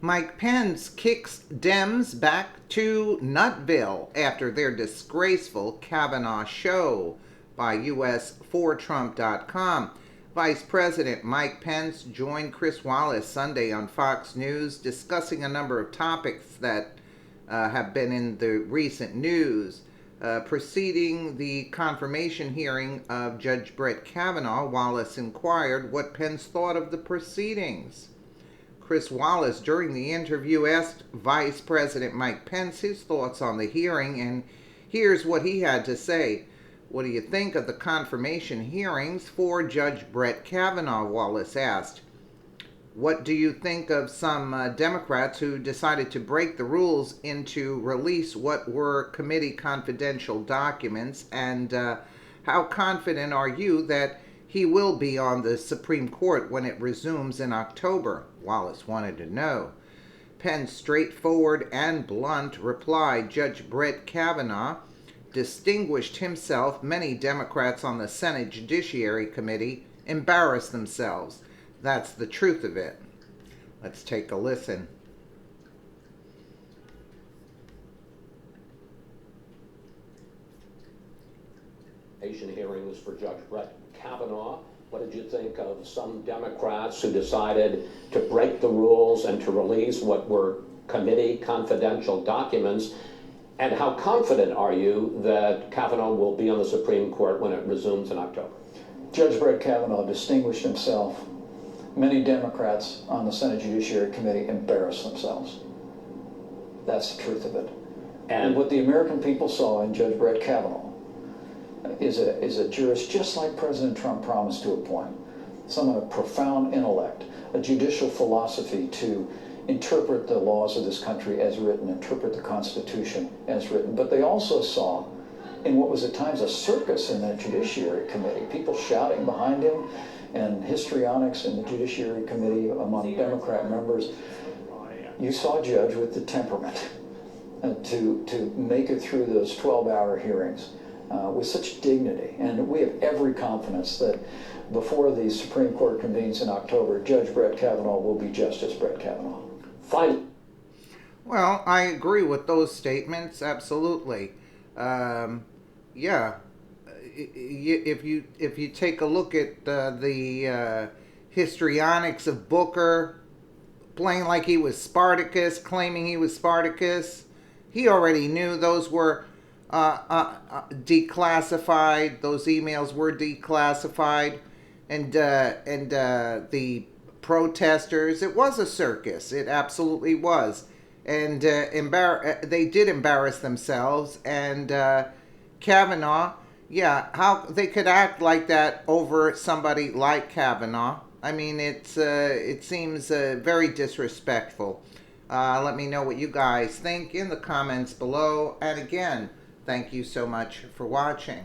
Mike Pence kicks Dems back to Nutville after their disgraceful Kavanaugh show by US4Trump.com. Vice President Mike Pence joined Chris Wallace Sunday on Fox News discussing a number of topics that have been in the recent news. Preceding the confirmation hearing of Judge Brett Kavanaugh, Wallace inquired what Pence thought of the proceedings. Chris Wallace, during the interview, asked Vice President Mike Pence his thoughts on the hearing, and here's what he had to say. "What do you think of the confirmation hearings for Judge Brett Kavanaugh?" Wallace asked. "What do you think of some Democrats who decided to break the rules and to release what were committee confidential documents? And how confident are you that he will be on the Supreme Court when it resumes in October?" Wallace wanted to know. Pence, straightforward and blunt, replied, "Judge Brett Kavanaugh distinguished himself. Many Democrats on the Senate Judiciary Committee embarrassed themselves. That's the truth of it." Let's take a listen. Hearings for Judge Brett Kavanaugh. What did you think of some Democrats who decided to break the rules and to release what were committee confidential documents? And how confident are you that Kavanaugh will be on the Supreme Court when it resumes in October? Judge Brett Kavanaugh distinguished himself. Many Democrats on the Senate Judiciary Committee embarrassed themselves. That's the truth of it. And what the American people saw in Judge Brett Kavanaugh is a jurist just like President Trump promised to appoint. Someone of profound intellect, a judicial philosophy to interpret the laws of this country as written, interpret the Constitution as written. But they also saw in what was at times a circus in the Judiciary Committee, people shouting behind him and histrionics in the Judiciary Committee among Democrat members. You saw a judge with the temperament to make it through those 12-hour hearings with such dignity. And we have every confidence that before the Supreme Court convenes in October, Judge Brett Kavanaugh will be Justice Brett Kavanaugh. Finally. Well, I agree with those statements, absolutely. Yeah. If you take a look at the histrionics of Booker playing like he was Spartacus, claiming he was Spartacus, he already knew those were declassified. Those emails were declassified, and the protesters, it was a circus. It absolutely was, and they did embarrass themselves. And Kavanaugh, yeah, how they could act like that over somebody like Kavanaugh. I mean, it seems very disrespectful. Let me know what you guys think in the comments below. And again, thank you so much for watching.